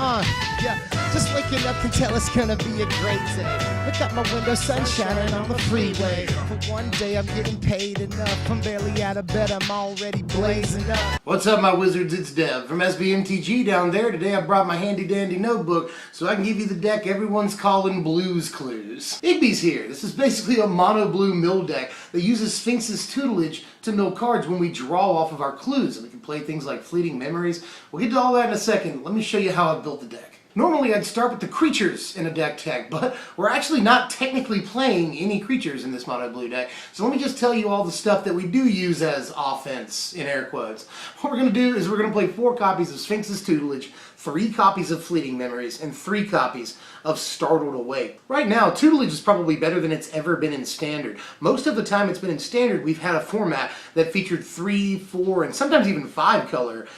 Yeah, just waking up can tell it's gonna be a great day. Look out my window, sun shining on the freeway. For one day I'm getting paid enough. I'm barely out of bed, I'm already blazing up. What's up, my wizards? It's Dev from SBMTG down there. Today I brought my handy dandy notebook so I can give you the deck everyone's calling Blues Clues. Igby's here. This is basically a mono blue mill deck that uses Sphinx's tutelage to mill cards when we draw off of our clues, and we can play things like Fleeting Memories. We'll get to all that in a second. Let me show you how I built the deck. Normally I'd start with the creatures in a deck tech, but we're actually not technically playing any creatures in this mono blue deck. So let me just tell you all the stuff that we do use as offense, in air quotes. What we're going to do is we're going to play 4 copies of Sphinx's tutelage, 3 copies of Fleeting Memories, and 3 copies of Startled Awake. Right now, tutelage is probably better than it's ever been in Standard. Most of the time it's been in Standard, we've had a format that featured 3, 4, and sometimes even 5 color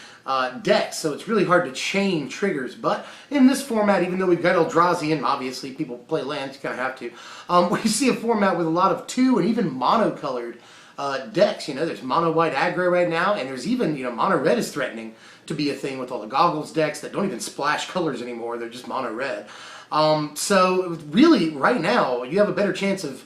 decks, so it's really hard to chain triggers. But in this format, even though we've got Eldrazi, and obviously people play lands, you kind of have to, we see a format with a lot of 2 and even mono-colored decks. You know, there's mono-white aggro right now, and there's even, you know, mono-red is threatening to be a thing with all the goggles decks that don't even splash colors anymore. They're just mono-red. So really, right now, you have a better chance of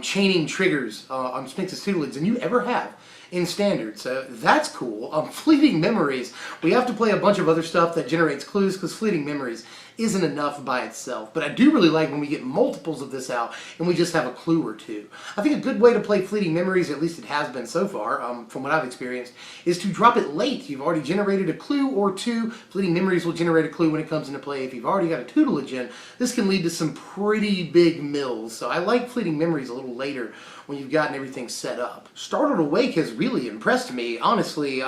chaining triggers on Sphinx's tutelage than you ever have in Standard, so that's cool. Fleeting Memories, we have to play a bunch of other stuff that generates clues because Fleeting Memories isn't enough by itself. But I do really like when we get multiples of this out and we just have a clue or 2. I think a good way to play Fleeting Memories, at least it has been so far, from what I've experienced, is to drop it late. You've already generated a clue or 2. Fleeting Memories will generate a clue when it comes into play. If you've already got a tutelage in, this can lead to some pretty big mills. So I like Fleeting Memories a little later when you've gotten everything set up. Startled Awake has really impressed me, honestly.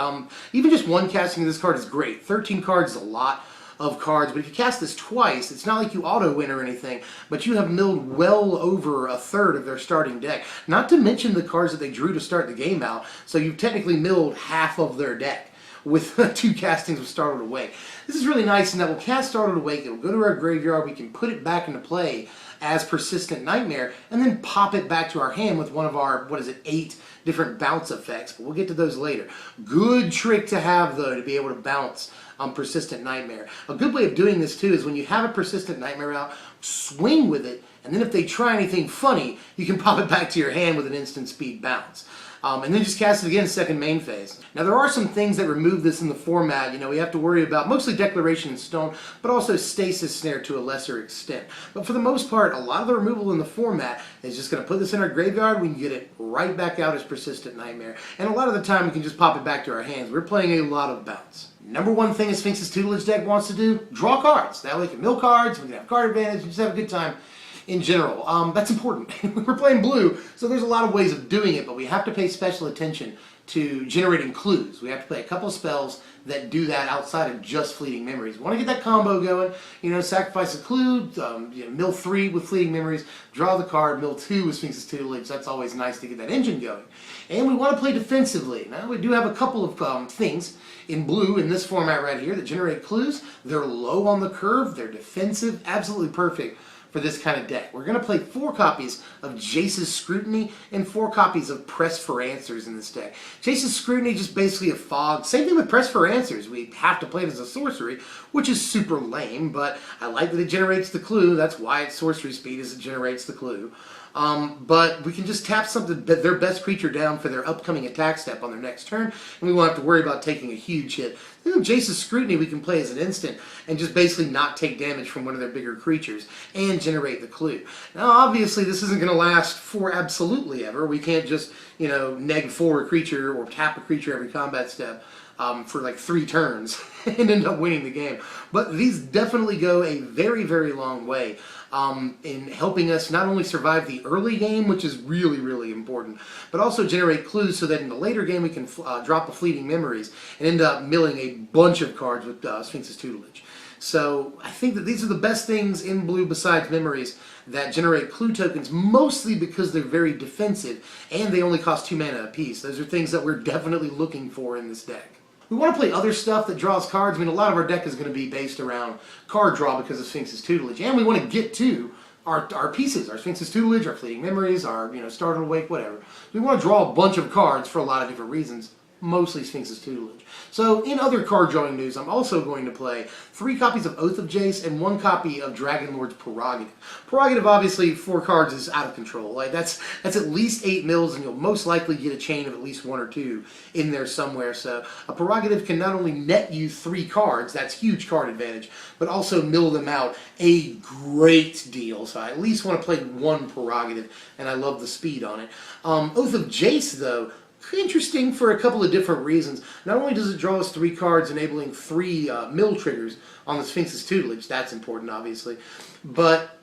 Even just one casting of this card is great. 13 cards is a lot of cards, but if you cast this twice, it's not like you auto-win or anything, but you have milled well over a third of their starting deck. Not to mention the cards that they drew to start the game out, so you've technically milled half of their deck with 2 castings of Startled Awake. This is really nice in that we'll cast Startled Awake, it'll go to our graveyard, we can put it back into play as Persistent Nightmare, and then pop it back to our hand with one of our, 8 different bounce effects, but we'll get to those later. Good trick to have, though, to be able to bounce Persistent Nightmare. A good way of doing this, too, is when you have a Persistent Nightmare out, swing with it, and then if they try anything funny, you can pop it back to your hand with an instant speed bounce. And then just cast it again second main phase. Now there are some things that remove this in the format. You know, we have to worry about mostly Declaration in Stone, but also Stasis Snare to a lesser extent. But for the most part, a lot of the removal in the format is just going to put this in our graveyard. We can get it right back out as Persistent Nightmare. And a lot of the time we can just pop it back to our hands. We're playing a lot of bounce. Number one thing a Sphinx's tutelage deck wants to do, draw cards. That way we can mill cards, we can have card advantage, and just have a good time in general. That's important. We're playing blue, so there's a lot of ways of doing it, but we have to pay special attention to generating clues. We have to play a couple of spells that do that outside of just Fleeting Memories. We want to get that combo going, you know, sacrifice a clue, mill 3 with Fleeting Memories, draw the card, mill 2 with Sphinx's tutelage. That's always nice to get that engine going. And we want to play defensively. Now, we do have a couple of things in blue in this format right here that generate clues. They're low on the curve, they're defensive, absolutely perfect for this kind of deck. We're going to play 4 copies of Jace's Scrutiny and 4 copies of Press for Answers in this deck. Jace's Scrutiny is just basically a fog. Same thing with Press for Answers. We have to play it as a sorcery, which is super lame, but I like that it generates the clue. That's why it's sorcery speed, is it generates the clue. But we can just tap something, their best creature down for their upcoming attack step on their next turn, and we won't have to worry about taking a huge hit. Jace's Scrutiny we can play as an instant and just basically not take damage from one of their bigger creatures and generate the clue. Now obviously this isn't going to last for absolutely ever. We can't just, you know, neg 4 a creature or tap a creature every combat step for like 3 turns and end up winning the game. But these definitely go a very, very long way in helping us not only survive the early game, which is really, really important, but also generate clues so that in the later game we can drop the Fleeting Memories and end up milling a bunch of cards with Sphinx's tutelage. So I think that these are the best things in blue besides Memories that generate clue tokens, mostly because they're very defensive and they only cost 2 mana apiece. Those are things that we're definitely looking for in this deck. We want to play other stuff that draws cards. I mean, a lot of our deck is going to be based around card draw because of Sphinx's tutelage, and we want to get to our pieces, our Sphinx's tutelage, our Fleeting Memories, our Startled Awake, whatever. We want to draw a bunch of cards for a lot of different reasons, mostly Sphinx's Tutelage. So in other card drawing news, I'm also going to play 3 copies of Oath of Jace and 1 copy of Dragonlord's Prerogative. Prerogative, obviously, 4 cards is out of control. Like that's at least 8 mils, and you'll most likely get a chain of at least 1 or 2 in there somewhere. So a Prerogative can not only net you 3 cards, that's huge card advantage, but also mill them out a great deal. So I at least want to play 1 Prerogative, and I love the speed on it. Oath of Jace, though, interesting for a couple of different reasons. Not only does it draw us 3 cards, enabling 3 mill triggers on the Sphinx's Tutelage, that's important obviously, but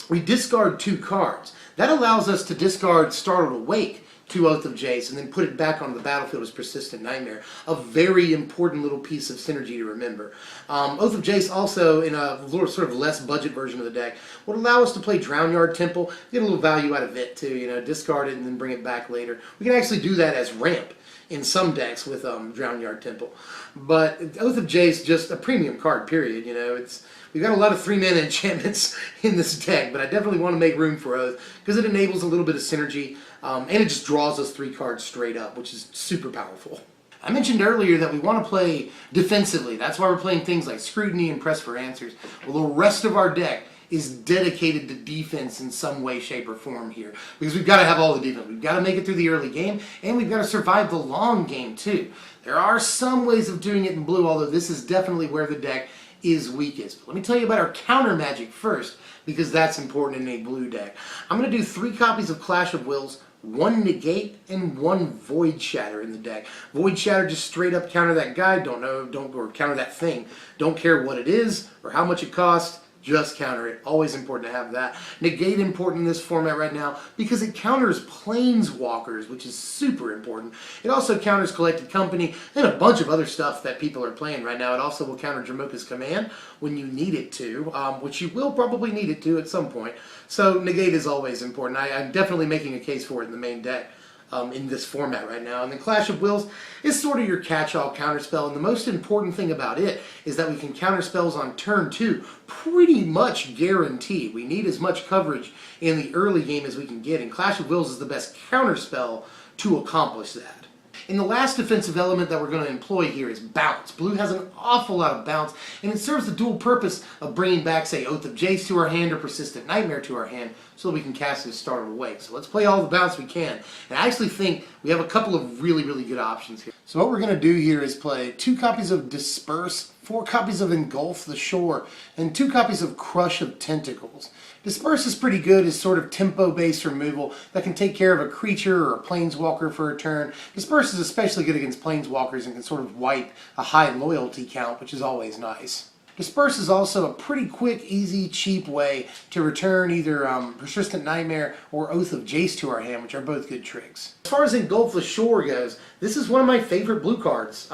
we discard 2 cards. That allows us to discard Startled Awake to Oath of Jace and then put it back onto the battlefield as Persistent Nightmare. A very important little piece of synergy to remember. Oath of Jace also, in a sort of less budget version of the deck, would allow us to play Drownyard Temple, get a little value out of it too, you know, discard it and then bring it back later. We can actually do that as ramp in some decks with Drownyard Temple. But Oath of Jace, just a premium card, period. You know, we've got a lot of 3-mana enchantments in this deck, but I definitely want to make room for Oath because it enables a little bit of synergy, and it just draws us 3 cards straight up, which is super powerful. I mentioned earlier that we want to play defensively. That's why we're playing things like Scrutiny and Press for Answers. Well, the rest of our deck is dedicated to defense in some way, shape, or form here. Because we've got to have all the defense. We've got to make it through the early game, and we've got to survive the long game, too. There are some ways of doing it in blue, although this is definitely where the deck is weakest. But let me tell you about our counter magic first, because that's important in a blue deck. I'm going to do 3 copies of Clash of Wills, 1 Negate, and 1 Void Shatter in the deck. Void Shatter, just straight up counter that guy, or counter that thing. Don't care what it is, or how much it costs, just counter it. Always important to have that. Negate important in this format right now because it counters Planeswalkers, which is super important. It also counters Collected Company and a bunch of other stuff that people are playing right now. It also will counter Jamoka's Command when you need it to, which you will probably need it to at some point. So Negate is always important. I'm definitely making a case for it in the main deck. In this format right now. And then Clash of Wills is sort of your catch-all counterspell, and the most important thing about it is that we can counter spells on turn 2 pretty much guaranteed. We need as much coverage in the early game as we can get, and Clash of Wills is the best counterspell to accomplish that. And the last defensive element that we're going to employ here is bounce. Blue has an awful lot of bounce, and it serves the dual purpose of bringing back, say, Oath of Jace to our hand or Persistent Nightmare to our hand so that we can cast it Startled Awake. So let's play all the bounce we can. And I actually think we have a couple of really, really good options here. So what we're going to do here is play 2 copies of Disperse, 4 copies of Engulf the Shore, and 2 copies of Crush of Tentacles. Disperse is pretty good as sort of tempo-based removal that can take care of a creature or a planeswalker for a turn. Disperse is especially good against planeswalkers and can sort of wipe a high loyalty count, which is always nice. Disperse is also a pretty quick, easy, cheap way to return either Persistent Nightmare or Oath of Jace to our hand, which are both good tricks. As far as Engulf the Shore goes, this is one of my favorite blue cards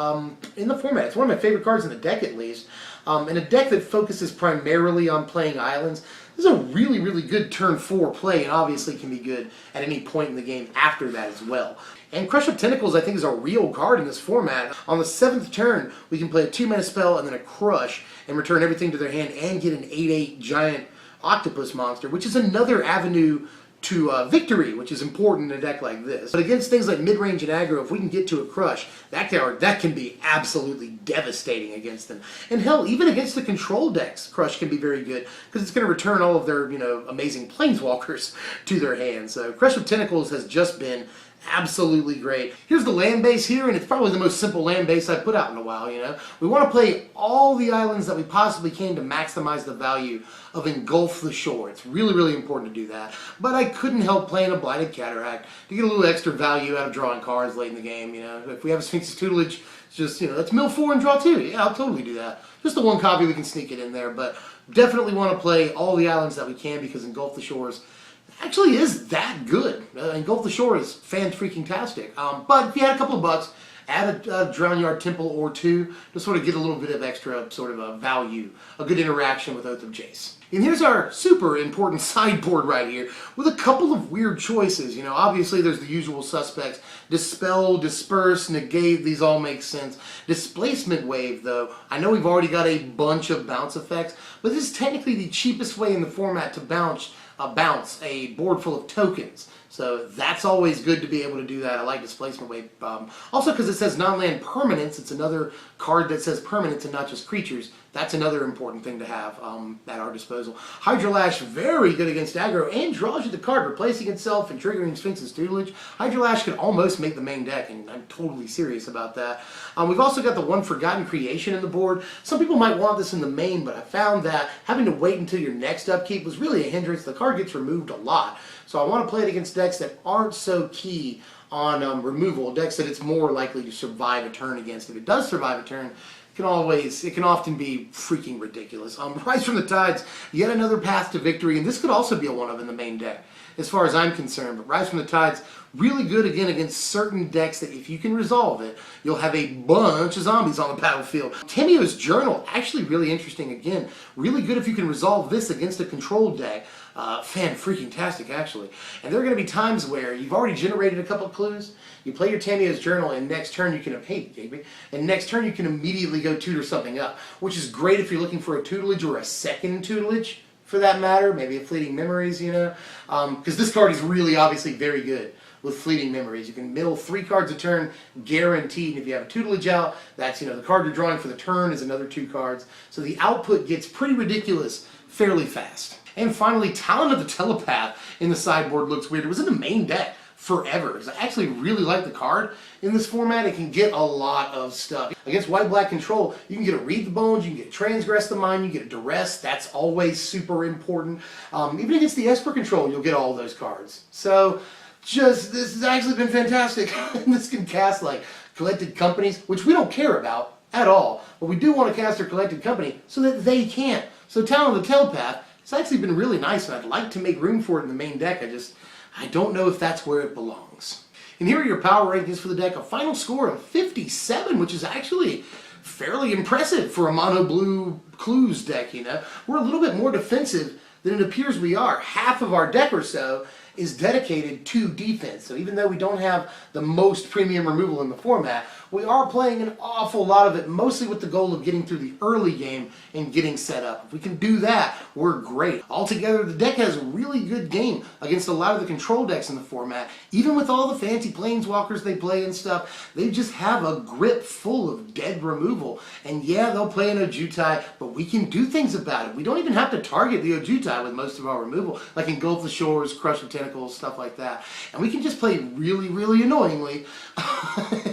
in the format. It's one of my favorite cards in the deck, at least. In a deck that focuses primarily on playing islands, this is a really, really good turn 4 play, and obviously can be good at any point in the game after that as well. And Crush of Tentacles, I think, is a real card in this format. On the 7th turn, we can play a 2-mana spell and then a Crush and return everything to their hand and get an 8/8 giant octopus monster, which is another avenue to victory, which is important in a deck like this. But against things like mid-range and aggro, if we can get to a Crush, that can be absolutely devastating against them. And hell, even against the control decks, Crush can be very good, because it's going to return all of their, amazing planeswalkers to their hands. So Crush of Tentacles has just been absolutely great. Here's the land base here, and it's probably the most simple land base I've put out in a while, We want to play all the islands that we possibly can to maximize the value of Engulf the Shore. It's really, really important to do that. But I couldn't help playing a Blighted Cataract to get a little extra value out of drawing cards late in the game, If we have a Sphinx's Tutelage, it's just, let's mill 4 and draw 2. Yeah, I'll totally do that. Just the 1 copy, we can sneak it in there, but definitely want to play all the islands that we can because Engulf the Shores actually is that good. Engulf the Shore is fan-freaking-tastic. But if you had a couple of bucks, add a Drownyard Temple or 2 to sort of get a little bit of extra sort of a value, a good interaction with Oath of Jace. And here's our super important sideboard right here with a couple of weird choices. Obviously there's the usual suspects. Dispel, Disperse, Negate, these all make sense. Displacement Wave, though, I know we've already got a bunch of bounce effects, but this is technically the cheapest way in the format to bounce a bounce, a board full of tokens. So that's always good to be able to do that. I like displacement wave. Also because it says non-land permanents, it's another card that says permanents and not just creatures. That's another important thing to have at our disposal. Hydra Lash, very good against aggro and draws you the card, replacing itself and triggering Sphinx's tutelage. Hydra Lash could almost make the main deck, and I'm totally serious about that. We've also got the one Forgotten Creation in the board. Some people might want this in the main, but I found that having to wait until your next upkeep was really a hindrance. The card gets removed a lot. So I want to play it against decks that aren't so key on removal, decks that it's more likely to survive a turn against. If it does survive a turn, it can often be freaking ridiculous. Rise from the Tides, yet another path to victory, and this could also be a one-of in the main deck, as far as I'm concerned. But Rise from the Tides, really good again against certain decks that if you can resolve it, you'll have a bunch of zombies on the battlefield. Tamiyo's Journal, actually really interesting again. Really good if you can resolve this against a control deck. Fan-freaking-tastic, actually. And there are going to be times where you've already generated a couple of clues, you play your Tamiyo's Journal, and next turn you can, next turn you can immediately go tutor something up, which is great if you're looking for a tutelage or a second tutelage, for that matter, maybe a Fleeting Memories, you know, because this card is really obviously very good with Fleeting Memories. You can mill 3 cards a turn, guaranteed, and if you have a tutelage out, that's, you know, the card you're drawing for the turn is another 2 cards, so the output gets pretty ridiculous fairly fast. And finally, Talon of the Telepath in the sideboard looks weird. It was in the main deck forever. I actually really like the card in this format. It can get a lot of stuff. Against white-black control, you can get a Read the Bones, you can get Transgress the Mind, you can get a Duress. That's always super important. Even against the Esper control, you'll get all those cards. So, this has actually been fantastic. This can cast like Collected Companies, which we don't care about at all, but we do want to cast their Collected Company so that they can't. So Talon of the Telepath, it's actually been really nice, and I'd like to make room for it in the main deck. I don't know if that's where it belongs. And here are your power rankings for the deck. A final score of 57, which is actually fairly impressive for a mono blue clues deck, you know. We're a little bit more defensive than it appears we are. Half of our deck or so is dedicated to defense. So even though we don't have the most premium removal in the format, we are playing an awful lot of it, mostly with the goal of getting through the early game and getting set up. If we can do that, we're great. Altogether, the deck has a really good game against a lot of the control decks in the format. Even with all the fancy planeswalkers they play and stuff, they just have a grip full of dead removal. And yeah, they'll play an Ojutai, but we can do things about it. We don't even have to target the Ojutai with most of our removal, like Engulf the Shores, Crush of Tentacles, stuff like that. And we can just play really, really annoyingly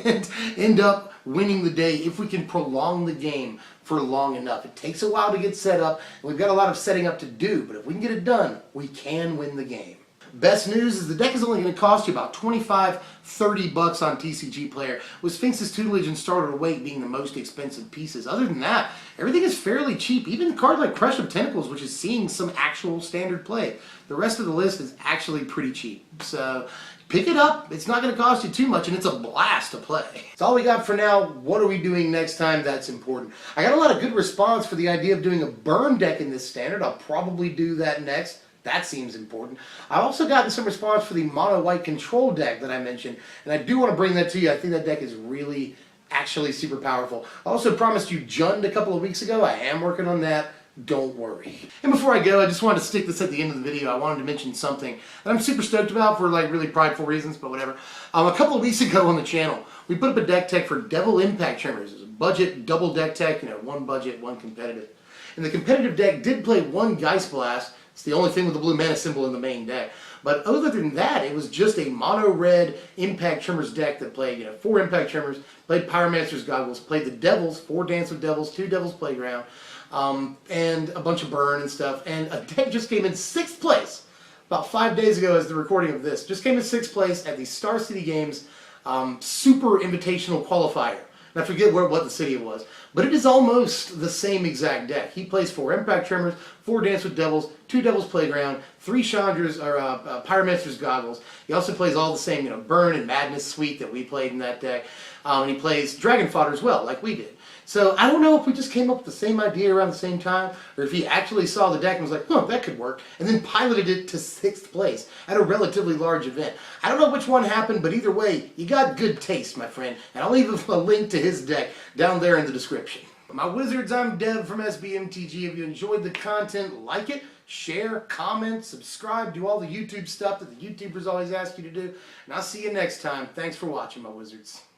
and end up winning the day if we can prolong the game for long enough. It takes a while to get set up, and we've got a lot of setting up to do, but if we can get it done, we can win the game. Best news is the deck is only going to cost you about $25-30 on TCG Player, with Sphinx's Tutelage and Starter to Wait being the most expensive pieces. Other than that, everything is fairly cheap. Even a card like Crush of Tentacles, which is seeing some actual standard play. The rest of the list is actually pretty cheap. So pick it up. It's not going to cost you too much, and it's a blast to play. That's all we got for now. What are we doing next time? That's important. I got a lot of good response for the idea of doing a burn deck in this standard. I'll probably do that next. That seems important. I've also gotten some response for the mono-white control deck that I mentioned, and I do want to bring that to you. I think that deck is really, actually super powerful. I also promised you Jund a couple of weeks ago. I am working on that. Don't worry. And before I go, I just wanted to stick this at the end of the video. I wanted to mention something that I'm super stoked about for like really prideful reasons, but whatever. A couple of weeks ago on the channel, we put up a deck tech for Devil Impact Trimmers. It's a budget double deck tech, you know, one budget, one competitive. And the competitive deck did play one Geist Blast. It's the only thing with the blue mana symbol in the main deck. But other than that, it was just a mono-red Impact Trimmers deck that played, you know, 4 Impact Trimmers, played Pyromancer's Goggles, played the Devils, 4 Dance with Devils, 2 Devils Playground, and a bunch of burn and stuff. And a deck just came in 6th place about 5 days ago as the recording of this. Just came in 6th place at the Star City Games Super Invitational Qualifier. And I forget what the city it was. But it is almost the same exact deck. He plays 4 Impact Trimmers, 4 Dance with Devils, 2 Devils Playground, 3 Chandra's or Pyromancer's Goggles. He also plays all the same, you know, Burn and Madness Suite that we played in that deck. And he plays Dragon Fodder as well, like we did. So I don't know if we just came up with the same idea around the same time, or if he actually saw the deck and was like, huh, that could work, and then piloted it to 6th place at a relatively large event. I don't know which one happened, but either way, you got good taste, my friend. And I'll leave a link to his deck down there in the description. My wizards, I'm Dev from SBMTG. If you enjoyed the content, like it, share, comment, subscribe, do all the YouTube stuff that the YouTubers always ask you to do. And I'll see you next time. Thanks for watching, my wizards.